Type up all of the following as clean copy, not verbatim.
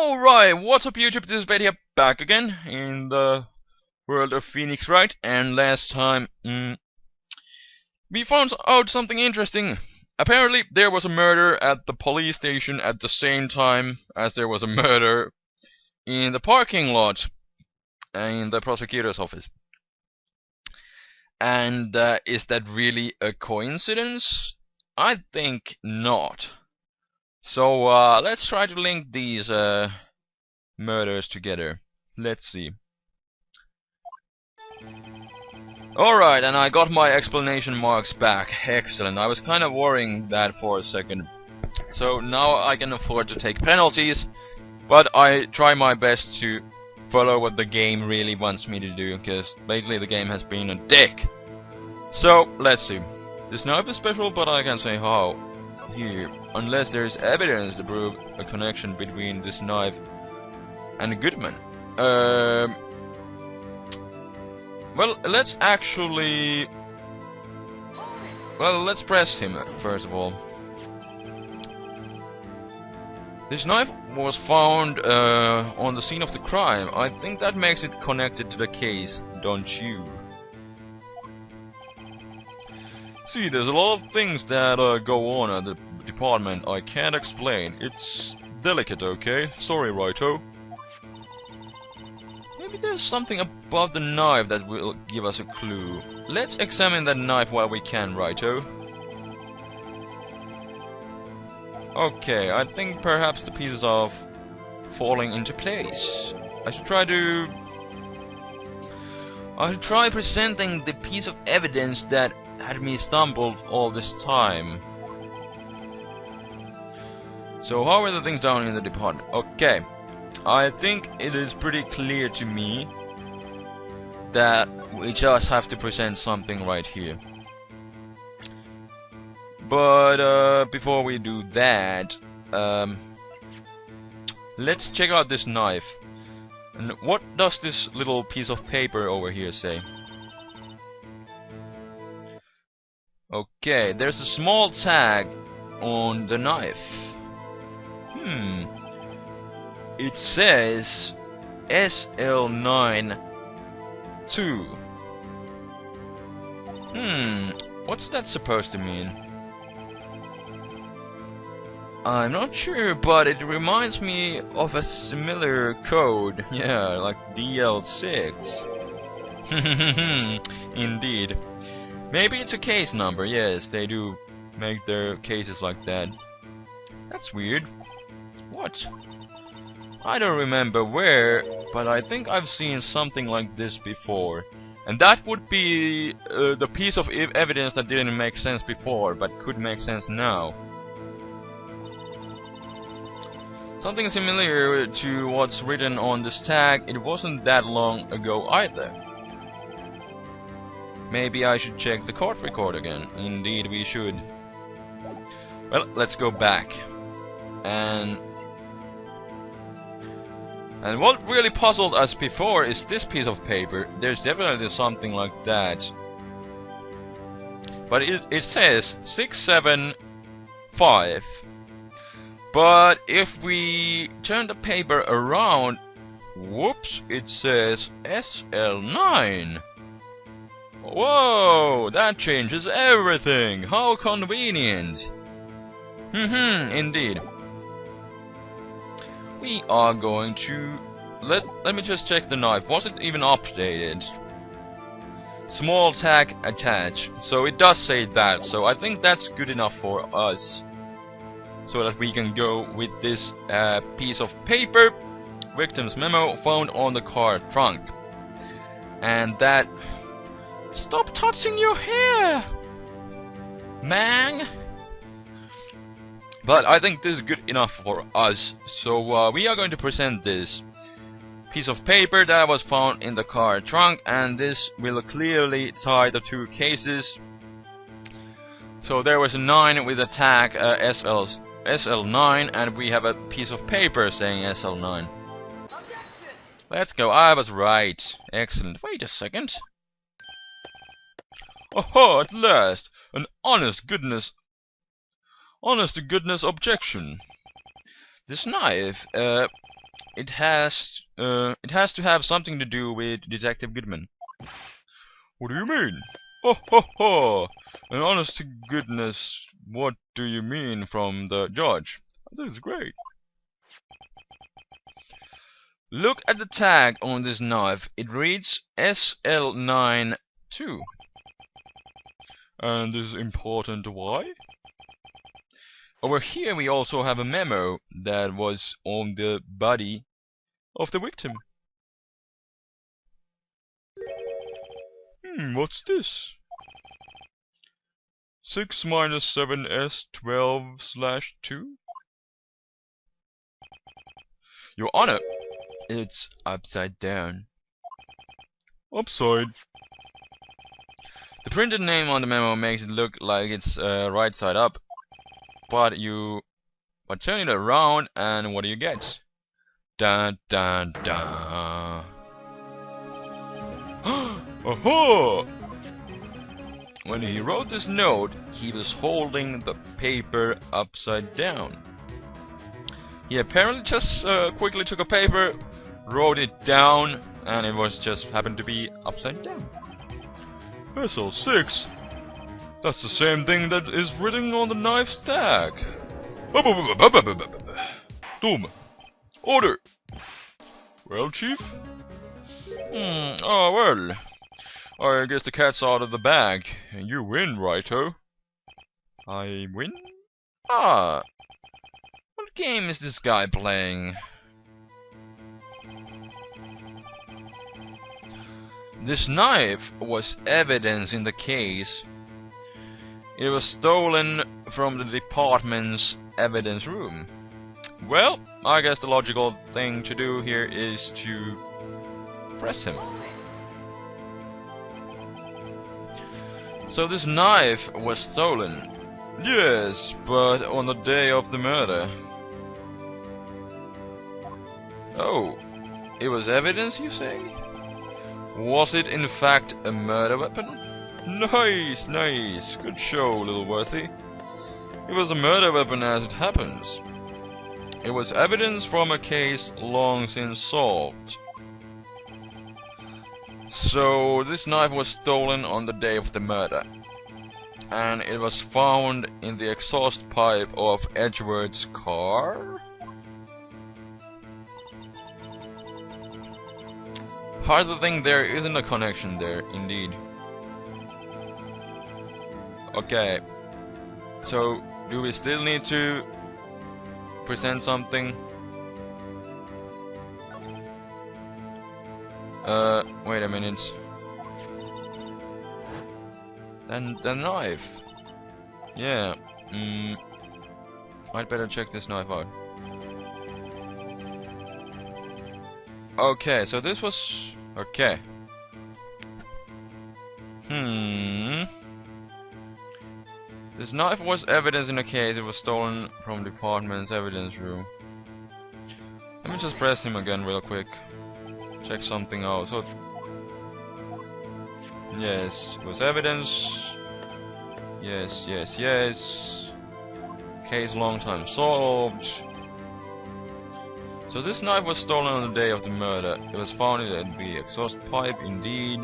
Alright, what's up YouTube, this is SPADE here, back again in the world of Phoenix Wright, and last time we found out something interesting. Apparently there was a murder at the police station at the same time as there was a murder in the parking lot in the prosecutor's office. And is that really a coincidence? I think not. So let's try to link these murders together. Let's see. Alright, and I got my explanation marks back. Excellent. I was kind of worrying that for a second. So now I can afford to take penalties, but I try my best to follow what the game really wants me to do, because lately the game has been a dick. So let's see. This knife is special, but I can't say how. Here, unless there is evidence to prove a connection between this knife and Goodman. Well, let's actually... Well, let's press him first of all. This knife was found on the scene of the crime. I think that makes it connected to the case, don't you? See, there's a lot of things that go on at the department I can't explain. It's delicate, okay? Sorry, Righto. Maybe there's something about the knife that will give us a clue. Let's examine that knife while we can, Righto. Okay, I think perhaps the pieces are falling into place. I should try presenting the piece of evidence that had me stumbled all this time. So how are the things down in the department? Okay, I think it is pretty clear to me that we just have to present something right here. But before we do that, let's check out this knife. And what does this little piece of paper over here say? Okay, there's a small tag on the knife. It says SL9 2. What's that supposed to mean? I'm not sure, but it reminds me of a similar code. Yeah, like DL6. Indeed. Maybe it's a case number. Yes, they do make their cases like that. That's weird. What? I don't remember where, but I think I've seen something like this before. And that would be the piece of evidence that didn't make sense before, but could make sense now. Something similar to what's written on this tag. It wasn't that long ago either. Maybe I should check the court record again. Indeed we should. Well, let's go back. And what really puzzled us before is this piece of paper. There's definitely something like that. But it says 675. But if we turn the paper around, whoops, it says SL9. Whoa, that changes everything. How convenient. Indeed. We are going to let me just check the knife. Was it even updated? Small tag attached. So it does say that. So I think that's good enough for us, so that we can go with this piece of paper. Victim's memo found on the car trunk. And that... Stop touching your hair, man! But I think this is good enough for us. So we are going to present this piece of paper that was found in the car trunk, and this will clearly tie the two cases. So there was a 9 with a tag SL9, and we have a piece of paper saying SL9. Let's go. I was right. Excellent. Wait a second. Oh, at last! An honest to goodness objection. This knife, it has to have something to do with Detective Goodman. What do you mean? Ho ho ho! And honest to goodness, what do you mean from the judge? This is great. Look at the tag on this knife. It reads SL92. And this is important why? Over here we also have a memo that was on the body of the victim. What's this? 6 minus 7s 12/2? Your Honor, it's upside down. Upside? The printed name on the memo makes it look like it's right side up. But turn it around and what do you get? Dun dun dun. Aha! When he wrote this note, he was holding the paper upside down. He apparently just quickly took a paper, wrote it down, and it was just happened to be upside down. SL6? That's the same thing that is written on the knife's tag. Doom. Order. Well, Chief? Oh, well. I guess the cat's out of the bag. And you win, righto. I win? Ah. What game is this guy playing? This knife was evidence in the case. It was stolen from the department's evidence room. Well, I guess the logical thing to do here is to press him. So this knife was stolen. Yes, but on the day of the murder. Oh, it was evidence, you say? Was it in fact a murder weapon? Nice, nice. Good show, little Worthy. It was a murder weapon as it happens. It was evidence from a case long since solved. So this knife was stolen on the day of the murder. And it was found in the exhaust pipe of Edgeworth's car? Hard to think there isn't a connection there, indeed. Okay, so do we still need to present something? Wait a minute. Then the knife. Yeah. I'd better check this knife out. Okay, so this was okay. This knife was evidence in a case. It was stolen from the department's evidence room. Let me just press him again real quick. Check something out. So yes, it was evidence. Yes, yes, yes. Case long time solved. So this knife was stolen on the day of the murder. It was found in the exhaust pipe, indeed.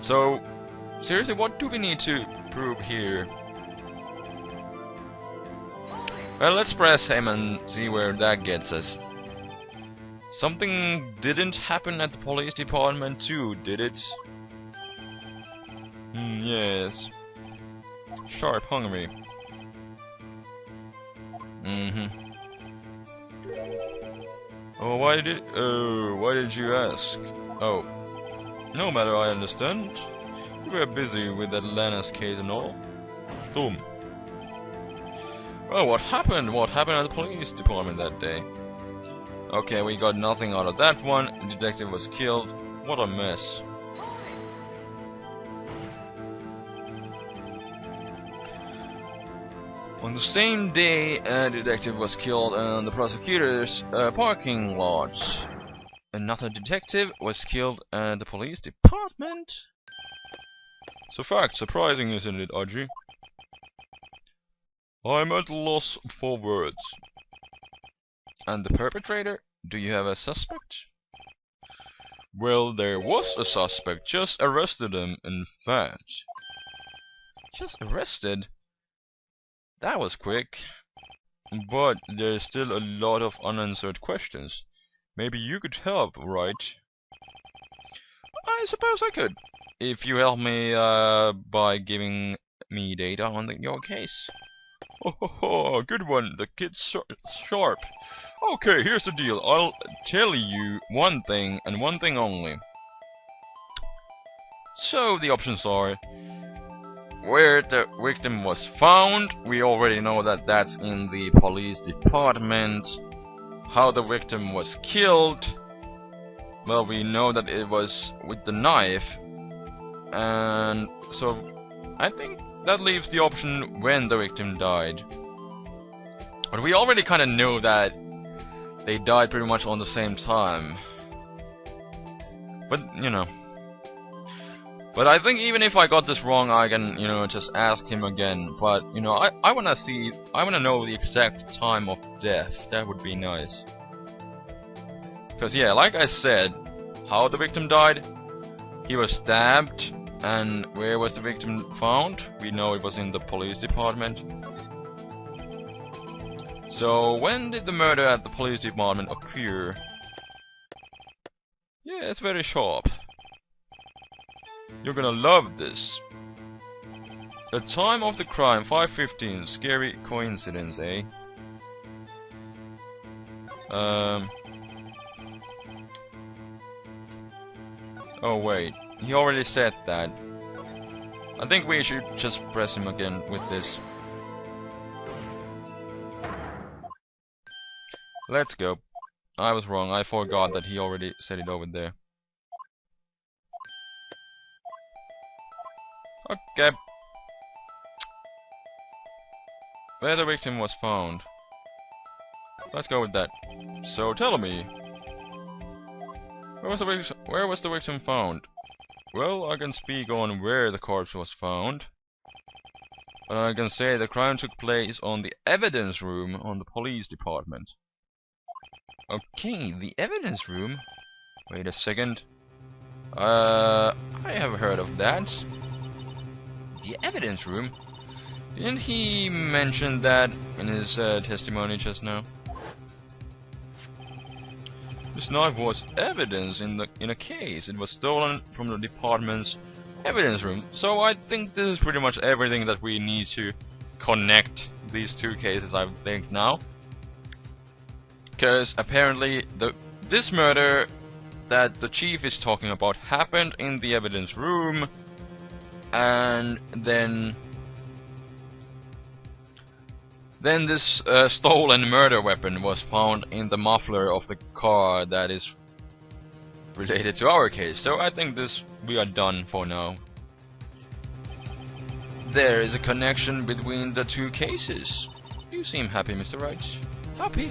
So, seriously, what do we need to prove here? Well, let's press him and see where that gets us. Something didn't happen at the police department too, did it? Yes. Sharp hungry. Oh, why did you ask? Oh. No matter, I understand. You were busy with that Lana's case and all. Boom. Well, what happened? What happened at the police department that day? Okay, we got nothing out of that one. The detective was killed. What a mess. On the same day, a detective was killed in the prosecutor's parking lot. Another detective was killed at the police department. So fact, surprising, isn't it, Audrey? I'm at a loss for words. And the perpetrator? Do you have a suspect? Well, there was a suspect. Just arrested him, in fact. Just arrested? That was quick. But there's still a lot of unanswered questions. Maybe you could help, right? I suppose I could. If you help me by giving me data on your case. Oh, good one. The kid's sharp. Okay, here's the deal. I'll tell you one thing and one thing only. So the options are where the victim was found. We already know that that's in the police department. How the victim was killed. Well, we know that it was with the knife. And so I think that leaves the option when the victim died. But we already kind of know that they died pretty much on the same time. But, you know. But I think even if I got this wrong, I can, you know, just ask him again. But, you know, I wanna know the exact time of death. That would be nice. Because, yeah, like I said, how the victim died? He was stabbed. And where was the victim found? We know it was in the police department. So, when did the murder at the police department occur? Yeah, it's very sharp. You're gonna love this. The time of the crime, 5:15. Scary coincidence, eh? Oh wait, he already said that. I think we should just press him again with this. Let's go. I was wrong, I forgot that he already said it over there. Okay. Where the victim was found. Let's go with that. So tell me, where was the victim found? Well, I can speak on where the corpse was found. But I can say the crime took place on the evidence room on the police department. Okay, the evidence room? Wait a second. I have heard of that. The evidence room? Didn't he mention that in his testimony just now? This knife was evidence in a case. It was stolen from the department's evidence room. So I think this is pretty much everything that we need to connect these two cases, I think, now. Because apparently this murder that the chief is talking about happened in the evidence room, and then this stolen murder weapon was found in the muffler of the car that is related to our case. So I think we are done for now. There is a connection between the two cases. You seem happy, Mr. Wright. Happy?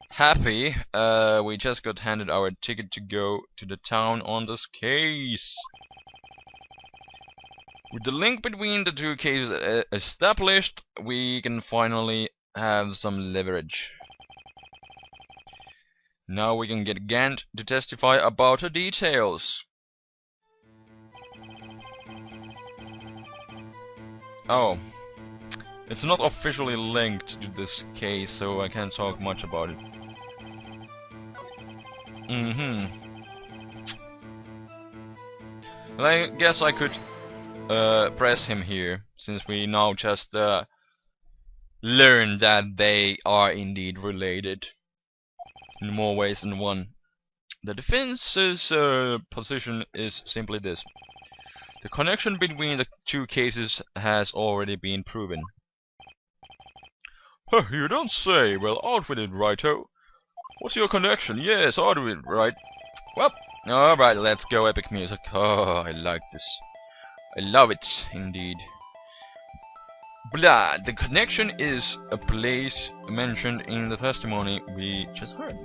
Happy? We just got handed our ticket to go to the town on this case. With the link between the two cases established, we can finally have some leverage. Now we can get Gant to testify about the details. Oh, it's not officially linked to this case, so I can't talk much about it. Well, I guess I could press him here, since we now just learned that they are indeed related in more ways than one. The defense's position is simply this: the connection between the two cases has already been proven. Huh, you don't say. Well, out with it, righto. What's your connection? Yes, out with it, right? Well, alright, let's go epic music. Oh, I like this. I love it, indeed. Blah, the connection is a place mentioned in the testimony we just heard.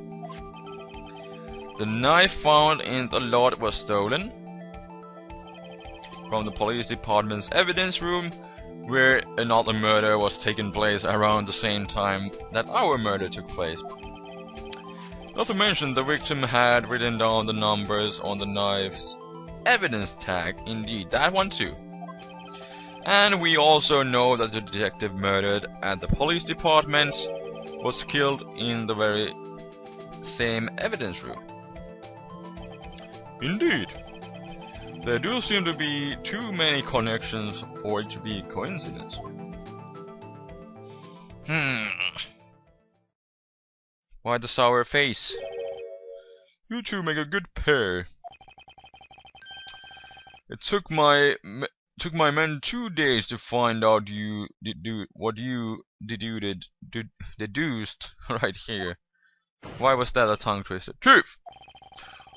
The knife found in the lot was stolen from the police department's evidence room. where another murder was taking place around the same time that our murder took place. Not to mention, the victim had written down the numbers on the knife's evidence tag. Indeed, that one too. And we also know that the detective murdered at the police department was killed in the very same evidence room. Indeed. There do seem to be too many connections for it to be coincidence. Why the sour face? You two make a good pair. It took my men 2 days to find out what you deduced right here. Why was that a tongue twister? Truth!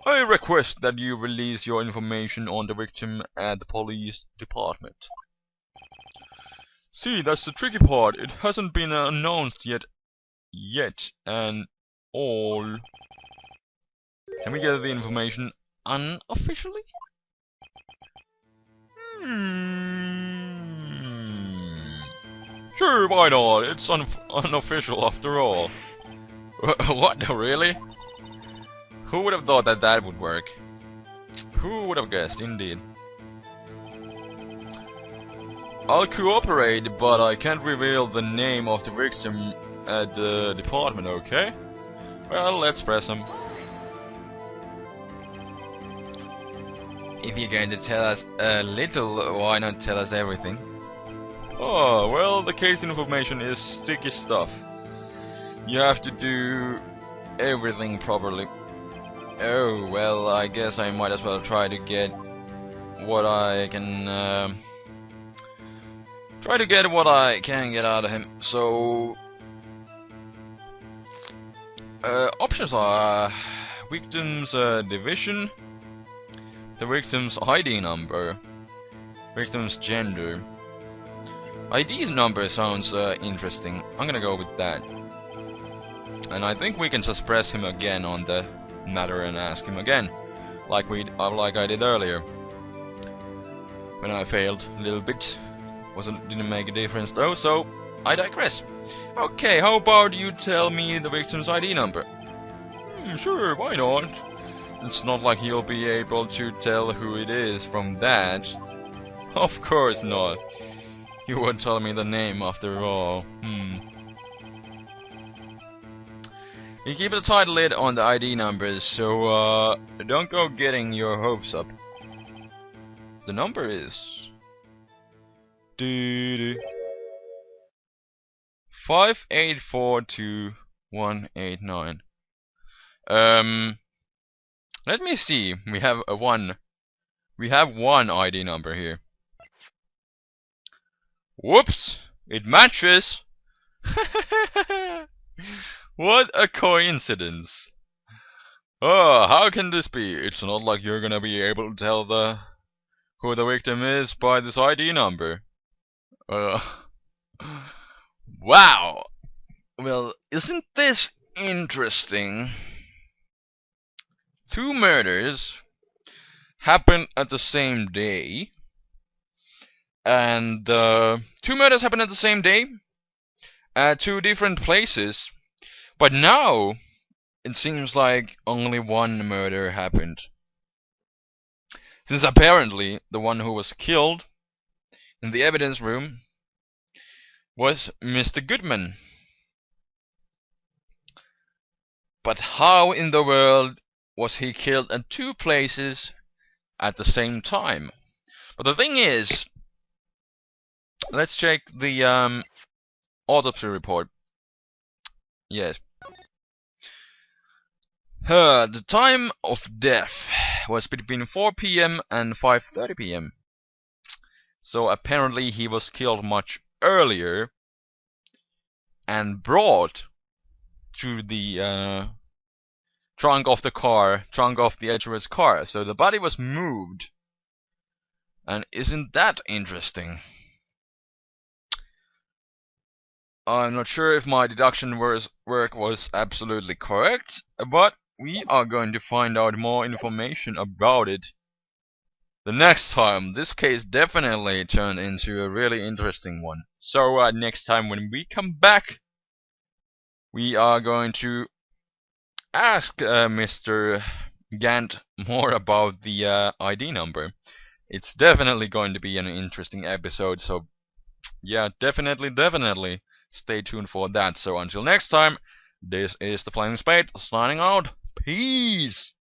I request that you release your information on the victim at the police department. See, that's the tricky part. It hasn't been announced yet, and all. Can we get the information unofficially? Sure, why not? It's unofficial after all. What, really? Who would have thought that that would work? Who would have guessed, indeed. I'll cooperate, but I can't reveal the name of the victim at the department, okay? Well, let's press him. If you're going to tell us a little, why not tell us everything? Oh, well, the case information is sticky stuff. You have to do everything properly. Oh, well, I guess I might as well try to get what I can get out of him. So options are victim's division, the victim's ID number, victim's gender. ID number sounds interesting. I'm gonna go with that. And I think we can just press him again on the matter and ask him again, like I did earlier. When I failed a little bit, didn't make a difference though. So I digress. Okay, how about you tell me the victim's ID number? Sure, why not? It's not like you'll be able to tell who it is from that. Of course not. You won't tell me the name after all. You keep a tight lid on the ID numbers, so don't go getting your hopes up. The number is 5842189. Let me see. We have one ID number here. Whoops! It matches! What a coincidence! Oh, how can this be? It's not like you're gonna be able to tell who the victim is by this ID number. Wow! Well, isn't this interesting? 2 murders happened at the same day. And 2 murders happened at the same day at 2 different places, but now it seems like only 1 murder happened, since apparently the one who was killed in the evidence room was Mr. Goodman. But how in the world was he killed at 2 places at the same time? But the thing is, let's check the autopsy report. Yes. The time of death was between 4 PM and 5:30 PM. So apparently he was killed much earlier and brought to the trunk of the Edgeworth's car. So the body was moved. And isn't that interesting? I'm not sure if my deduction work was absolutely correct, but we are going to find out more information about it the next time, this case definitely turned into a really interesting one. So next time when we come back, we are going to ask Mr. Gant more about the ID number. It's definitely going to be an interesting episode, so yeah, definitely stay tuned for that. So until next time, this is the Flaming Spade signing out. Peace!